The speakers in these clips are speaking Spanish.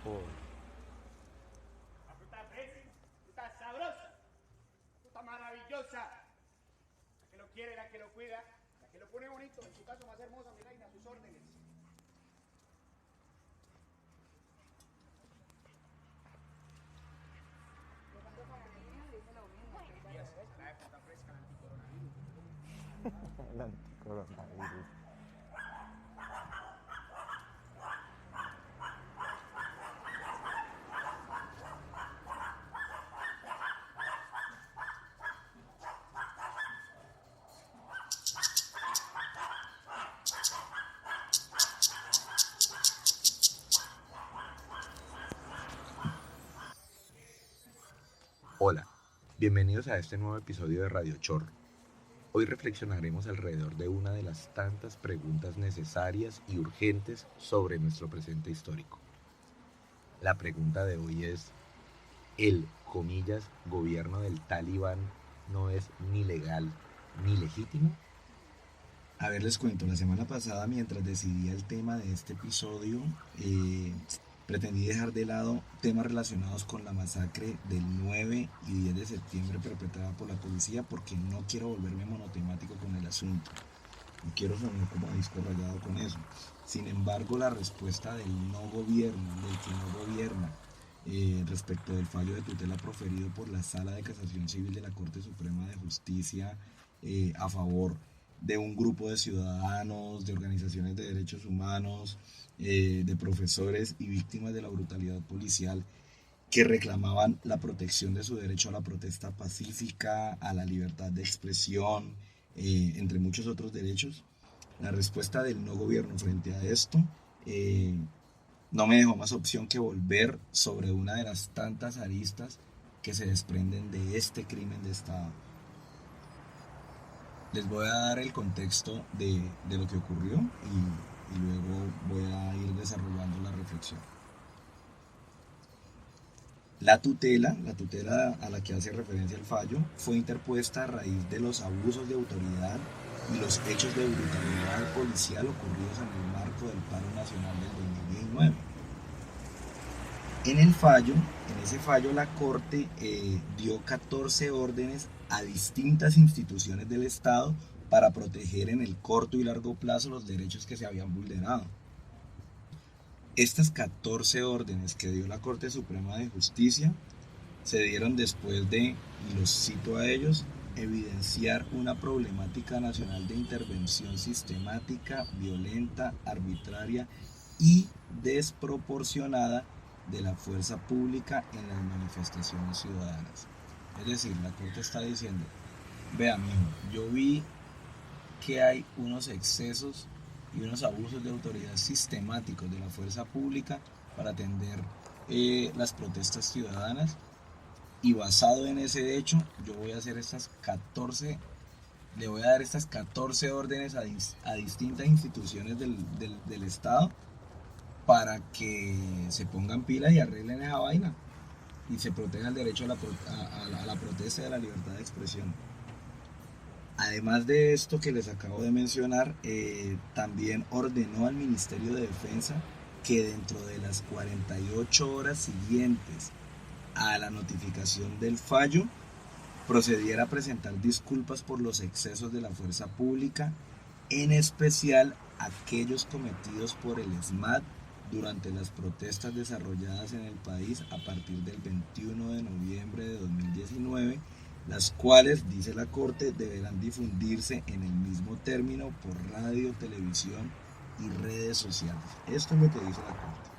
Oh. La fruta fresca, fruta sabrosa, fruta maravillosa. La que lo quiere, la que lo cuida, la que lo pone bonito. En su caso más hermosa, mi reina, a sus órdenes. La de fruta fresca, la anticoronavirus. El anticoronavirus. Hola, bienvenidos a este nuevo episodio de Radio Chorro. Hoy reflexionaremos alrededor de una de las tantas preguntas necesarias y urgentes sobre nuestro presente histórico. La pregunta de hoy es, ¿el, comillas, gobierno del Talibán no es ni legal ni legítimo? A ver, les cuento, la semana pasada mientras decidía el tema de este episodio, pretendí dejar de lado temas relacionados con la masacre del 9 y 10 de septiembre perpetrada por la policía porque no quiero volverme monotemático con el asunto. No quiero sonar como disco rayado con eso. Sin embargo, la respuesta del no gobierno, del que no gobierna, respecto del fallo de tutela proferido por la Sala de Casación Civil de la Corte Suprema de Justicia a favor de un grupo de ciudadanos, de organizaciones de derechos humanos, de profesores y víctimas de la brutalidad policial que reclamaban la protección de su derecho a la protesta pacífica, a la libertad de expresión, entre muchos otros derechos. La respuesta del no gobierno frente a esto no me dejó más opción que volver sobre una de las tantas aristas que se desprenden de este crimen de Estado. Les voy a dar el contexto de lo que ocurrió y luego voy a ir desarrollando la reflexión. La tutela a la que hace referencia el fallo, fue interpuesta a raíz de los abusos de autoridad y los hechos de brutalidad policial ocurridos en el marco del paro nacional del 2019. En ese fallo la Corte dio 14 órdenes a distintas instituciones del Estado para proteger en el corto y largo plazo los derechos que se habían vulnerado. Estas 14 órdenes que dio la Corte Suprema de Justicia se dieron después de, y los cito a ellos, evidenciar una problemática nacional de intervención sistemática, violenta, arbitraria y desproporcionada de la fuerza pública en las manifestaciones ciudadanas. Es decir, la Corte está diciendo, vea mijo, yo vi que hay unos excesos y unos abusos de autoridad sistemáticos de la fuerza pública para atender las protestas ciudadanas, y basado en ese hecho yo voy a hacer le voy a dar estas 14 órdenes a distintas instituciones del Estado para que se pongan pilas y arreglen esa vaina y se proteja el derecho a la protesta y a la libertad de expresión. Además de esto que les acabo de mencionar, también ordenó al Ministerio de Defensa que dentro de las 48 horas siguientes a la notificación del fallo procediera a presentar disculpas por los excesos de la fuerza pública, en especial aquellos cometidos por el ESMAD durante las protestas desarrolladas en el país a partir del 21 de noviembre de 2019, las cuales, dice la Corte, deberán difundirse en el mismo término por radio, televisión y redes sociales. Esto es lo que dice la Corte.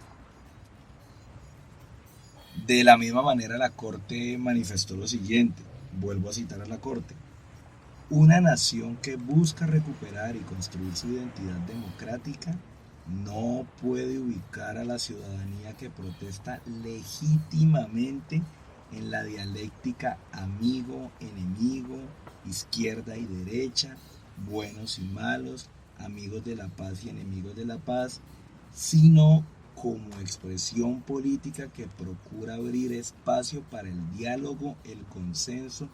De la misma manera, la Corte manifestó lo siguiente, vuelvo a citar a la Corte: una nación que busca recuperar y construir su identidad democrática no puede ubicar a la ciudadanía que protesta legítimamente en la dialéctica amigo-enemigo, izquierda y derecha, buenos y malos, amigos de la paz y enemigos de la paz, sino como expresión política que procura abrir espacio para el diálogo, el consenso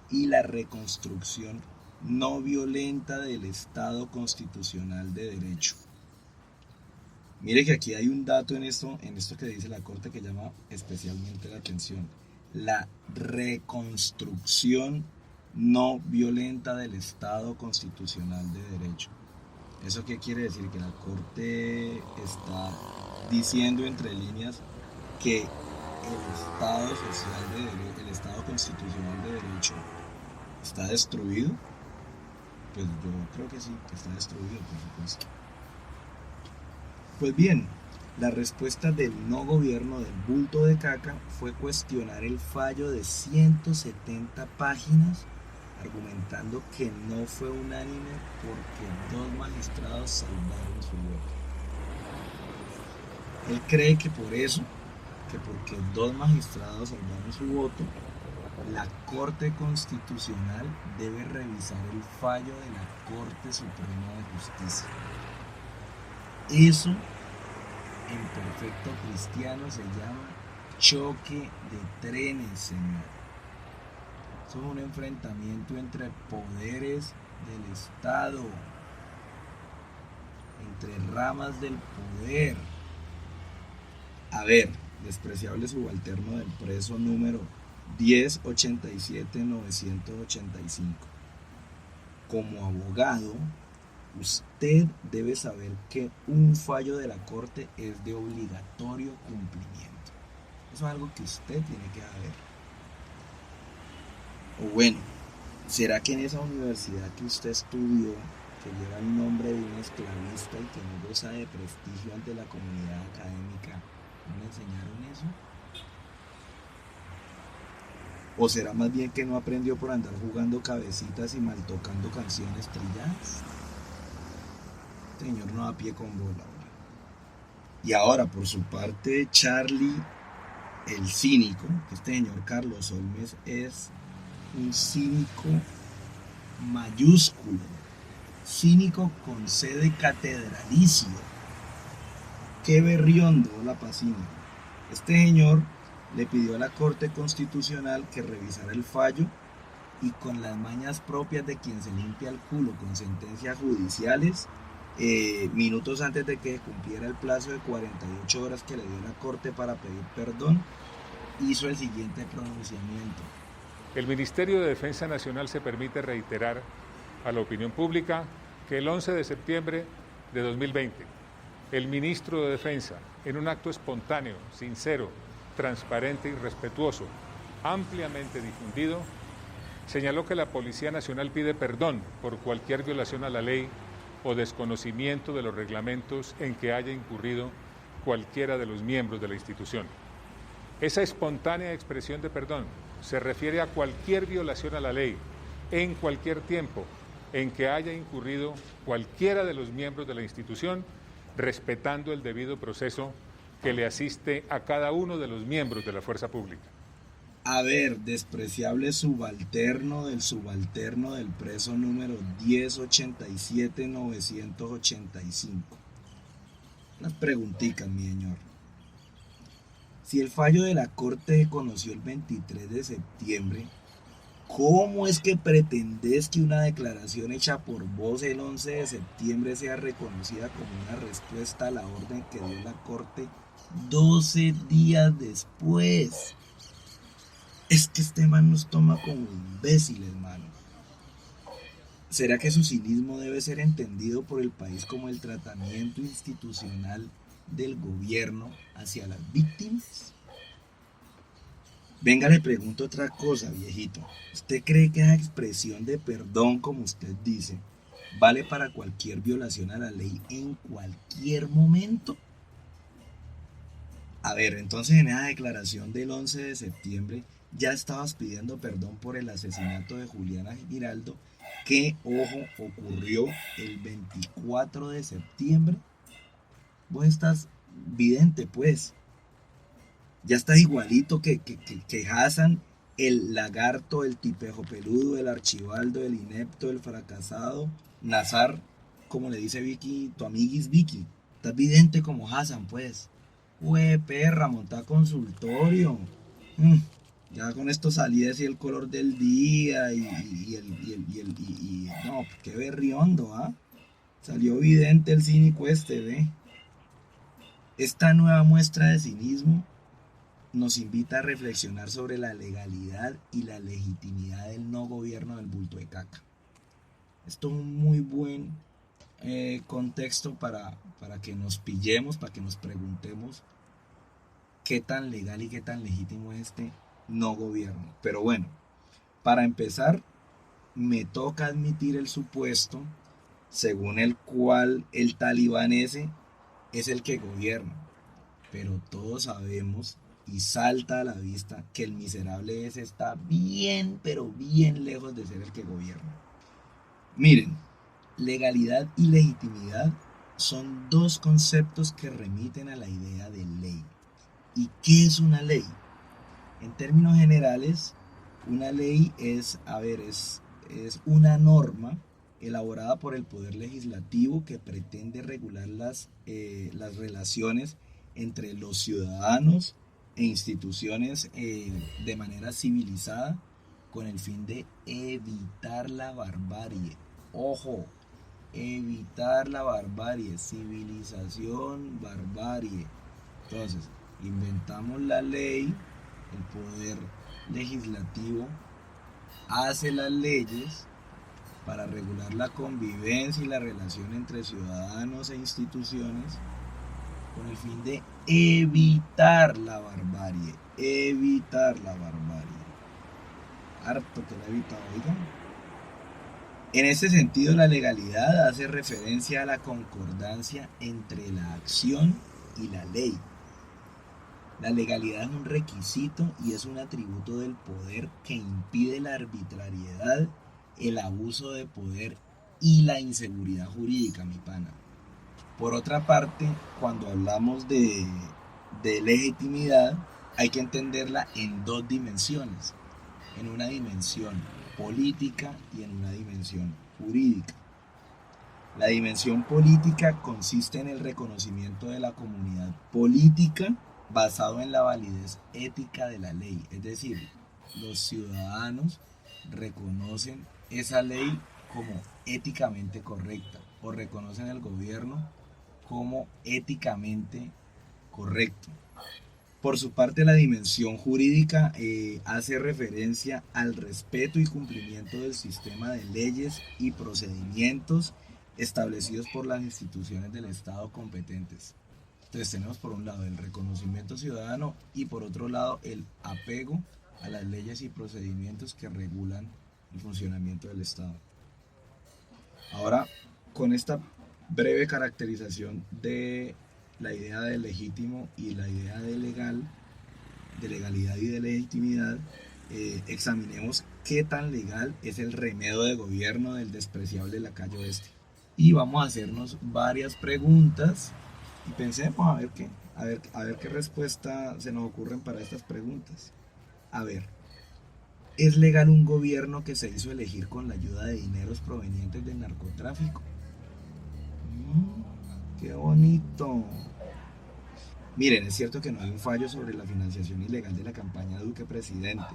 y la reconstrucción no violenta del Estado constitucional de derecho. Mire que aquí hay un dato en esto que dice la Corte que llama especialmente la atención. La reconstrucción no violenta del Estado constitucional de derecho. ¿Eso qué quiere decir? Que la Corte está diciendo entre líneas que el Estado social de derecho, el Estado constitucional de derecho está destruido. Pues yo creo que sí, que está destruido, por supuesto. Pues bien, la respuesta del no gobierno del bulto de caca fue cuestionar el fallo de 170 páginas, argumentando que no fue unánime porque 2 magistrados salvaron su voto. Él cree que por eso, que porque 2 magistrados salvaron su voto, la Corte Constitucional debe revisar el fallo de la Corte Suprema de Justicia. Eso, en perfecto cristiano, se llama choque de trenes, señor. Eso es un enfrentamiento entre poderes del Estado, entre ramas del poder. A ver, despreciable subalterno del preso número 1087-985. Como abogado, usted debe saber que un fallo de la Corte es de obligatorio cumplimiento. Eso es algo que usted tiene que saber. O bueno, ¿será que en esa universidad que usted estudió, que lleva el nombre de un esclavista y que no goza de prestigio ante la comunidad académica, no le enseñaron eso? ¿O será más bien que no aprendió por andar jugando cabecitas y mal tocando canciones trilladas? Señor no da pie con bola. Y ahora, por su parte, Charlie, el cínico, este señor Carlos Olmes es un cínico mayúsculo, cínico con C de catedralicio. Qué berriondo la Pacina. Este señor le pidió a la Corte Constitucional que revisara el fallo y con las mañas propias de quien se limpia el culo con sentencias judiciales, minutos antes de que cumpliera el plazo de 48 horas que le dio la Corte para pedir perdón, hizo el siguiente pronunciamiento. El Ministerio de Defensa Nacional se permite reiterar a la opinión pública que el 11 de septiembre de 2020, el ministro de Defensa, en un acto espontáneo, sincero, transparente y respetuoso, ampliamente difundido, señaló que la Policía Nacional pide perdón por cualquier violación a la ley o desconocimiento de los reglamentos en que haya incurrido cualquiera de los miembros de la institución. Esa espontánea expresión de perdón se refiere a cualquier violación a la ley, en cualquier tiempo en que haya incurrido cualquiera de los miembros de la institución, respetando el debido proceso que le asiste a cada uno de los miembros de la fuerza pública. A ver, despreciable subalterno del preso número 1087-985. Unas preguntitas, mi señor. Si el fallo de la Corte se conoció el 23 de septiembre, ¿cómo es que pretendés que una declaración hecha por vos el 11 de septiembre sea reconocida como una respuesta a la orden que dio la Corte 12 días después? Es que este man nos toma como imbéciles, mano. ¿Será que su cinismo debe ser entendido por el país como el tratamiento institucional del gobierno hacia las víctimas? Venga, le pregunto otra cosa, viejito. ¿Usted cree que esa expresión de perdón, como usted dice, vale para cualquier violación a la ley en cualquier momento? A ver, entonces en esa declaración del 11 de septiembre ya estabas pidiendo perdón por el asesinato de Juliana Giraldo, que, ojo, ocurrió el 24 de septiembre. Vos estás vidente, pues. Ya estás igualito que Hassan, el lagarto, el tipejo peludo, el archibaldo, el inepto, el fracasado, Nazar, como le dice Vicky, tu amiguis Vicky. Estás vidente como Hassan, pues. Perra, monta consultorio. Ya con esto salí así el color del día y no, qué berriondo, ¿ah? Salió vidente el cínico este, ¿ve? Esta nueva muestra de cinismo nos invita a reflexionar sobre la legalidad y la legitimidad del no gobierno del bulto de caca. Esto es un muy buen contexto para que nos pillemos, para que nos preguntemos qué tan legal y qué tan legítimo es este no gobierno. Pero bueno, para empezar, me toca admitir el supuesto según el cual el talibán ese es el que gobierna. Pero todos sabemos y salta a la vista que el miserable ese está bien, pero bien lejos de ser el que gobierna. Miren, legalidad y legitimidad son dos conceptos que remiten a la idea de ley. ¿Y qué es una ley? En términos generales, una ley es una norma elaborada por el Poder Legislativo que pretende regular las relaciones entre los ciudadanos e instituciones de manera civilizada con el fin de evitar la barbarie. Ojo, evitar la barbarie, civilización, barbarie. Entonces, inventamos la ley, el Poder Legislativo hace las leyes para regular la convivencia y la relación entre ciudadanos e instituciones con el fin de evitar la barbarie, harto que la he evitado, oigan. En este sentido, la legalidad hace referencia a la concordancia entre la acción y la ley. La legalidad es un requisito y es un atributo del poder que impide la arbitrariedad, el abuso de poder y la inseguridad jurídica, mi pana. Por otra parte, cuando hablamos de legitimidad, hay que entenderla en dos dimensiones, en una dimensión política y en una dimensión jurídica. La dimensión política consiste en el reconocimiento de la comunidad política basado en la validez ética de la ley, es decir, los ciudadanos reconocen esa ley como éticamente correcta o reconocen el gobierno como éticamente correcto. Por su parte, la dimensión jurídica hace referencia al respeto y cumplimiento del sistema de leyes y procedimientos establecidos por las instituciones del Estado competentes. Entonces tenemos por un lado el reconocimiento ciudadano y por otro lado el apego a las leyes y procedimientos que regulan el funcionamiento del Estado. Ahora, con esta breve caracterización de la idea de legítimo y la idea de legal, de legalidad y de legitimidad, examinemos qué tan legal es el remedio de gobierno del despreciable lacayo este. Y vamos a hacernos varias preguntas y pensemos a ver qué respuesta se nos ocurren para estas preguntas. A ver, ¿es legal un gobierno que se hizo elegir con la ayuda de dineros provenientes del narcotráfico? ¡Qué bonito! Miren, es cierto que no hay un fallo sobre la financiación ilegal de la campaña Duque presidente,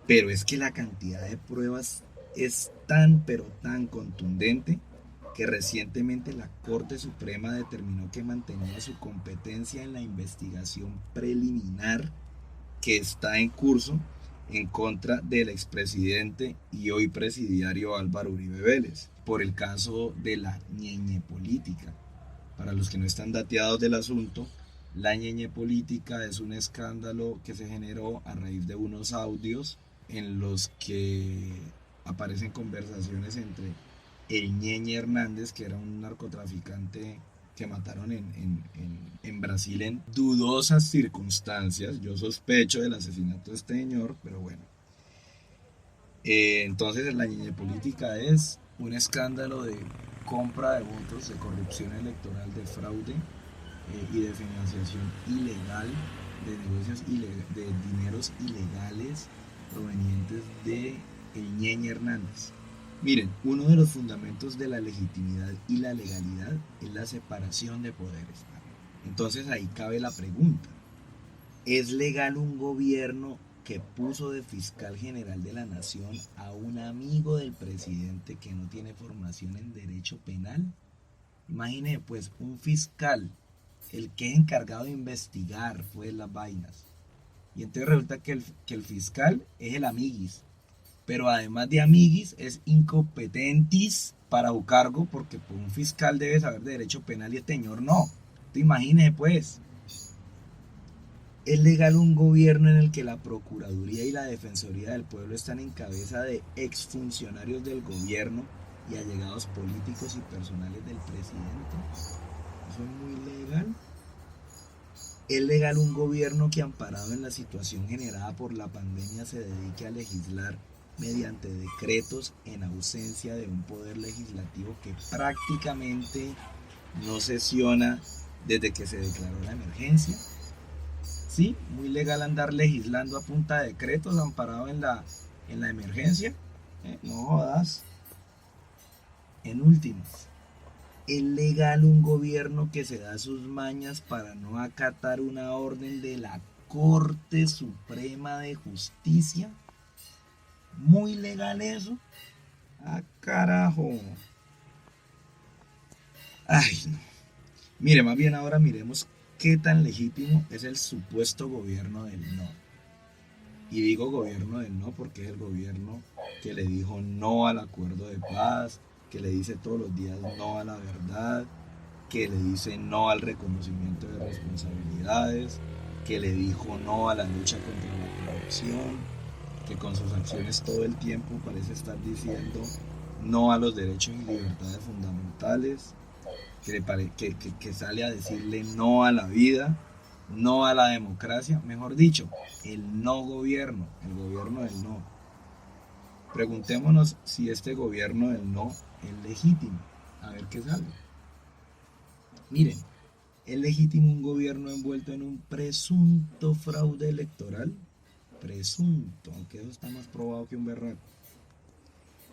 pero es que la cantidad de pruebas es tan pero tan contundente que recientemente la Corte Suprema determinó que mantenía su competencia en la investigación preliminar que está en curso en contra del expresidente y hoy presidiario Álvaro Uribe Vélez por el caso de la ñeñe política. Para los que no están dateados del asunto, la ñeñe política es un escándalo que se generó a raíz de unos audios en los que aparecen conversaciones entre el Ñeñe Hernández, que era un narcotraficante que mataron en Brasil en dudosas circunstancias. Yo sospecho del asesinato de este señor, pero bueno. Entonces la ñeñe política es un escándalo de compra de votos, de corrupción electoral, de fraude y de financiación ilegal, de negocios de dineros ilegales provenientes de el Ñeñe Hernández. Miren, uno de los fundamentos de la legitimidad y la legalidad es la separación de poderes. Entonces ahí cabe la pregunta: ¿es legal un gobierno que puso de fiscal general de la nación a un amigo del presidente que no tiene formación en derecho penal? Imagine pues un fiscal el que es encargado de investigar pues las vainas. Y entonces resulta que el fiscal es el amiguis, pero además de amiguis es incompetentis para su cargo, porque pues, un fiscal debe saber de derecho penal y este señor no. Te imagines pues. ¿Es legal un gobierno en el que la Procuraduría y la Defensoría del Pueblo están en cabeza de exfuncionarios del gobierno y allegados políticos y personales del presidente? ¿Eso es muy legal? ¿Es legal un gobierno que, amparado en la situación generada por la pandemia, se dedique a legislar mediante decretos en ausencia de un poder legislativo que prácticamente no sesiona desde que se declaró la emergencia? Sí, muy legal andar legislando a punta de decretos amparado en la emergencia. No jodas. En últimas, ¿es legal un gobierno que se da sus mañas para no acatar una orden de la Corte Suprema de Justicia? ¿Muy legal eso? ¡Ah, carajo! Ay, no. Mire, más bien ahora miremos qué tan legítimo es el supuesto gobierno del no. Y digo gobierno del no porque es el gobierno que le dijo no al acuerdo de paz, que le dice todos los días no a la verdad, que le dice no al reconocimiento de responsabilidades, que le dijo no a la lucha contra la corrupción, que con sus acciones todo el tiempo parece estar diciendo no a los derechos y libertades fundamentales, que sale a decirle no a la vida, no a la democracia, mejor dicho, el no gobierno, el gobierno del no. Preguntémonos si este gobierno del no es legítimo, a ver qué sale. Miren, ¿es legítimo un gobierno envuelto en un presunto fraude electoral? Presunto, aunque eso está más probado que un berraco.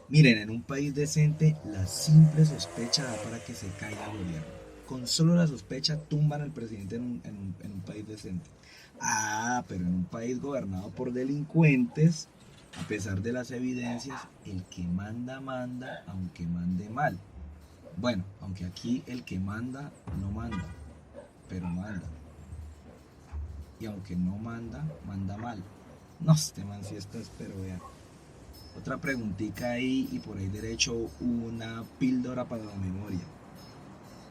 Miren, en un país decente, la simple sospecha da para que se caiga el gobierno. Con solo la sospecha tumban al presidente en un país decente. Ah, pero en un país gobernado por delincuentes, a pesar de las evidencias, el que manda, manda, aunque mande mal. Bueno, aunque aquí el que manda, no manda, pero manda. Y aunque no manda, manda mal. No, este man sí está, pero vean. Otra preguntita ahí y por ahí derecho una píldora para la memoria.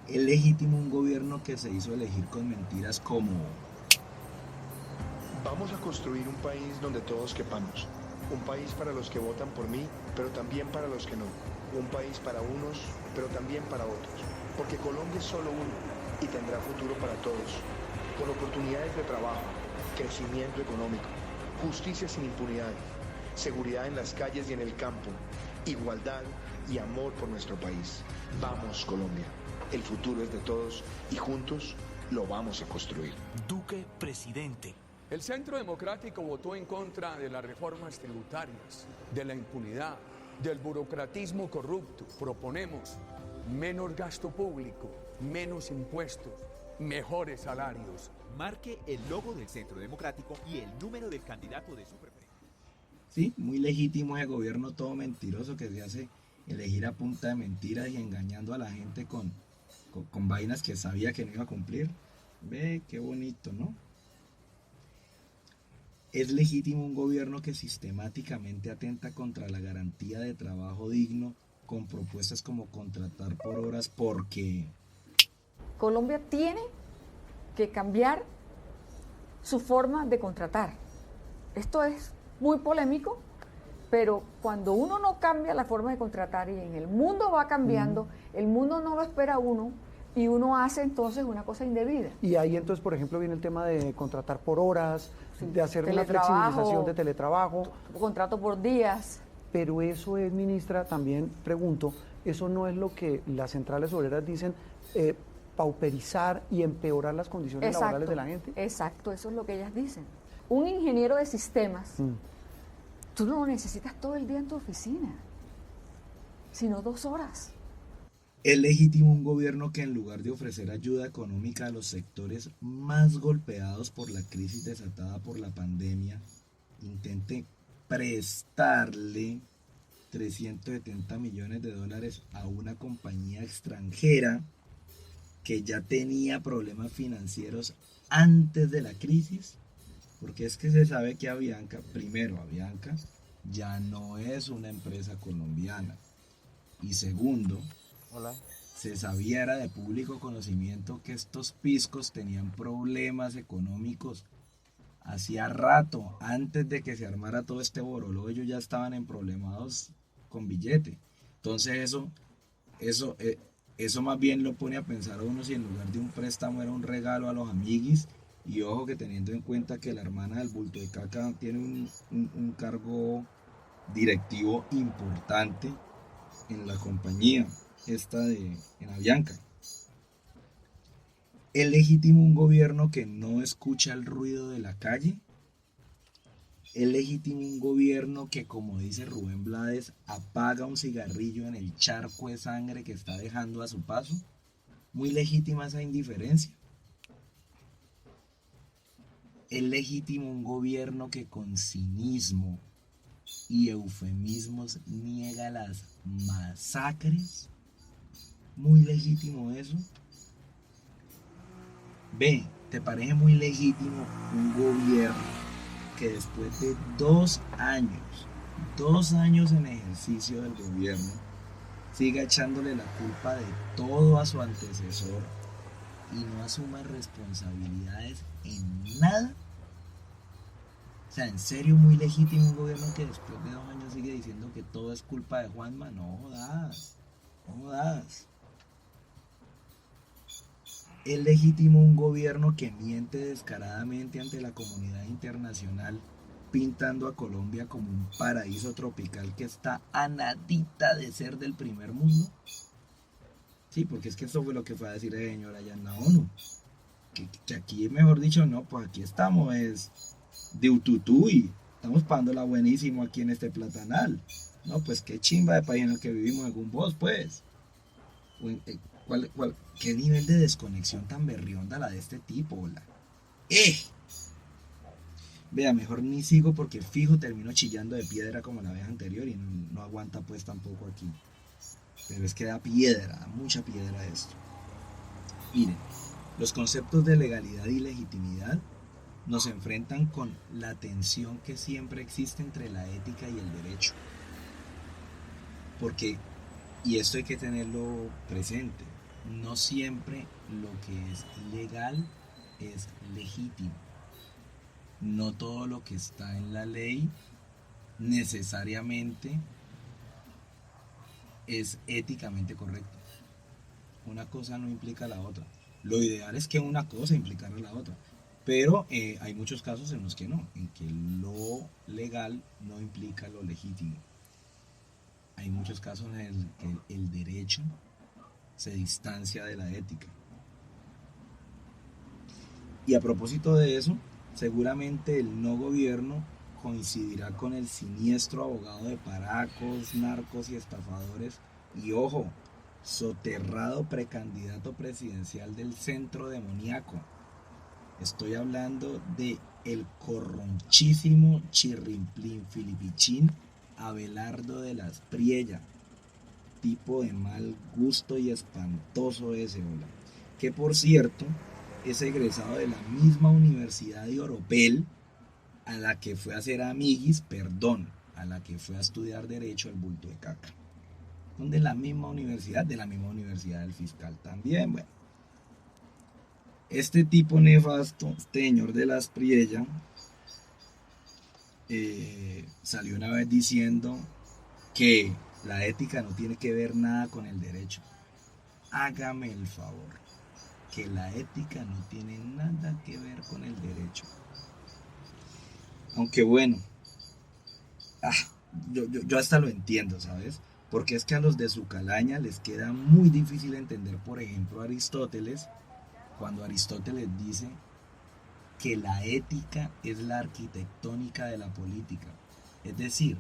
¿Es legítimo un gobierno que se hizo elegir con mentiras como vamos a construir un país donde todos quepamos? Un país para los que votan por mí, pero también para los que no. Un país para unos, pero también para otros. Porque Colombia es solo uno y tendrá futuro para todos. Con oportunidades de trabajo, crecimiento económico, justicia sin impunidad, seguridad en las calles y en el campo, igualdad y amor por nuestro país. Vamos, Colombia. El futuro es de todos y juntos lo vamos a construir. Duque presidente. El Centro Democrático votó en contra de las reformas tributarias, de la impunidad, del burocratismo corrupto. Proponemos menos gasto público, menos impuestos, mejores salarios. Marque el logo del Centro Democrático y el número del candidato de su preferencia. sí, muy legítimo ese gobierno todo mentiroso que se hace elegir a punta de mentiras y engañando a la gente con vainas que sabía que no iba a cumplir? Ve, qué bonito, ¿no? ¿Es legítimo un gobierno que sistemáticamente atenta contra la garantía de trabajo digno con propuestas como contratar por horas porque Colombia tiene que cambiar su forma de contratar? Esto es muy polémico, pero cuando uno no cambia la forma de contratar y en el mundo va cambiando, el mundo no lo espera a uno y uno hace entonces una cosa indebida. Y ahí entonces, por ejemplo, viene el tema de contratar por horas, de hacer una Teletrabajo, flexibilización de teletrabajo. Contrato por días. Pero eso es, ministra, también pregunto, ¿eso no es lo que las centrales obreras dicen, pauperizar y empeorar las condiciones laborales de la gente? Exacto, eso es lo que ellas dicen. Un ingeniero de sistemas, tú no lo necesitas todo el día en tu oficina, sino 2 horas. ¿es legítimo un gobierno que en lugar de ofrecer ayuda económica a los sectores más golpeados por la crisis desatada por la pandemia, intente prestarle 370 millones de dólares a una compañía extranjera que ya tenía problemas financieros antes de la crisis, porque es que se sabe que Avianca ya no es una empresa colombiana, y segundo, se sabía, era de público conocimiento, que estos piscos tenían problemas económicos hacía rato. Antes de que se armara todo este borolo, ellos ya estaban en problemados con billete. Entonces eso más bien lo pone a pensar a uno si en lugar de un préstamo era un regalo a los amiguis. Y ojo que teniendo en cuenta que la hermana del bulto de caca tiene un cargo directivo importante en la compañía en Avianca. ¿Es legítimo un gobierno que no escucha el ruido de la calle? ¿Es legítimo un gobierno que, como dice Rubén Blades, apaga un cigarrillo en el charco de sangre que está dejando a su paso? Muy legítima esa indiferencia. ¿Es legítimo un gobierno que con cinismo y eufemismos niega las masacres? Muy legítimo eso. Ve, ¿te parece muy legítimo un gobierno que después de 2 años en ejercicio del gobierno, siga echándole la culpa de todo a su antecesor y no asuma responsabilidades en nada? O sea, ¿en serio muy legítimo un gobierno que después de 2 años sigue diciendo que todo es culpa de Juanma? No jodas, no jodas. ¿Es legítimo un gobierno que miente descaradamente ante la comunidad internacional, pintando a Colombia como un paraíso tropical que está a nadita de ser del primer mundo? Sí, porque es que eso fue lo que fue a decir el señor allá en la ONU. Que aquí, mejor dicho, no, pues aquí estamos es de ututuy, estamos pasándola buenísimo aquí en este platanal. No, pues qué chimba de país en el que vivimos, algún vos, pues. ¿Qué nivel de desconexión tan berrionda la de este tipo? Vea, mejor ni sigo porque fijo termino chillando de piedra como la vez anterior y no aguanta pues tampoco aquí. Pero es que da piedra, da mucha piedra esto. Miren, los conceptos de legalidad y legitimidad nos enfrentan con la tensión que siempre existe entre la ética y el derecho. Porque, y esto hay que tenerlo presente, no siempre lo que es legal es legítimo. No todo lo que está en la ley necesariamente es éticamente correcto. Una cosa no implica la otra. Lo ideal es que una cosa implicara la otra. Pero hay muchos casos en los que no, en que lo legal no implica lo legítimo. Hay muchos casos en los que el derecho se distancia de la ética. Y a propósito de eso, seguramente el no gobierno coincidirá con el siniestro abogado de paracos, narcos y estafadores y, ojo, soterrado precandidato presidencial del centro demoníaco. Estoy hablando de el corronchísimo chirrimplín filipichín Abelardo de las Priella, tipo de mal gusto y espantoso ese, hola, que por cierto es egresado de la misma universidad de Oropel a la que fue a hacer a la que fue a estudiar derecho el bulto de caca. Son de la misma universidad del fiscal también. Bueno, este tipo nefasto, este señor de las Priella, salió una vez diciendo que la ética no tiene que ver nada con el derecho. Hágame el favor, que la ética no tiene nada que ver con el derecho. Aunque bueno, yo hasta lo entiendo, ¿sabes? Porque es que a los de su calaña les queda muy difícil entender, por ejemplo, a Aristóteles, cuando Aristóteles dice que la ética es la arquitectónica de la política. Es decir,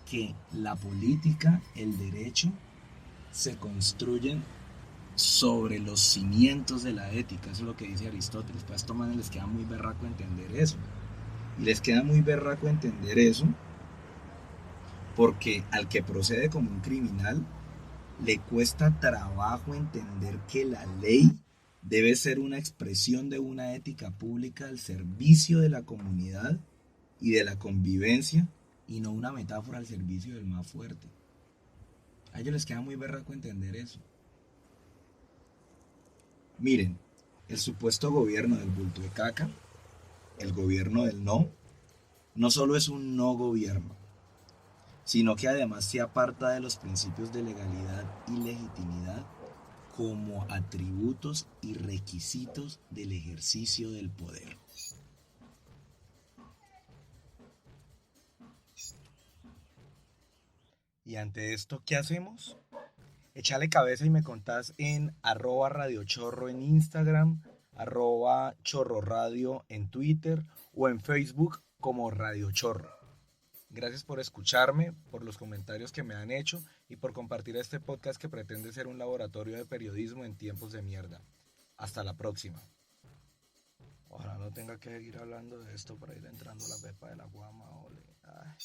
que la política, el derecho, se construyen sobre los cimientos de la ética. Eso es lo que dice Aristóteles. Pues a estos manes les queda muy berraco entender eso. Y les queda muy berraco entender eso porque al que procede como un criminal le cuesta trabajo entender que la ley debe ser una expresión de una ética pública al servicio de la comunidad y de la convivencia, y no una metáfora al servicio del más fuerte. A ellos les queda muy berraco entender eso. Miren, el supuesto gobierno del bulto de caca, el gobierno del no solo es un no gobierno, sino que además se aparta de los principios de legalidad y legitimidad como atributos y requisitos del ejercicio del poder. Y ante esto, ¿qué hacemos? Échale cabeza y me contás en @radiochorro en Instagram, @chorroradio en Twitter o en Facebook como Radio Chorro. Gracias por escucharme, por los comentarios que me han hecho y por compartir este podcast que pretende ser un laboratorio de periodismo en tiempos de mierda. Hasta la próxima. Ojalá no tenga que seguir hablando de esto para ir entrando a la pepa de la guama, ole. Ay.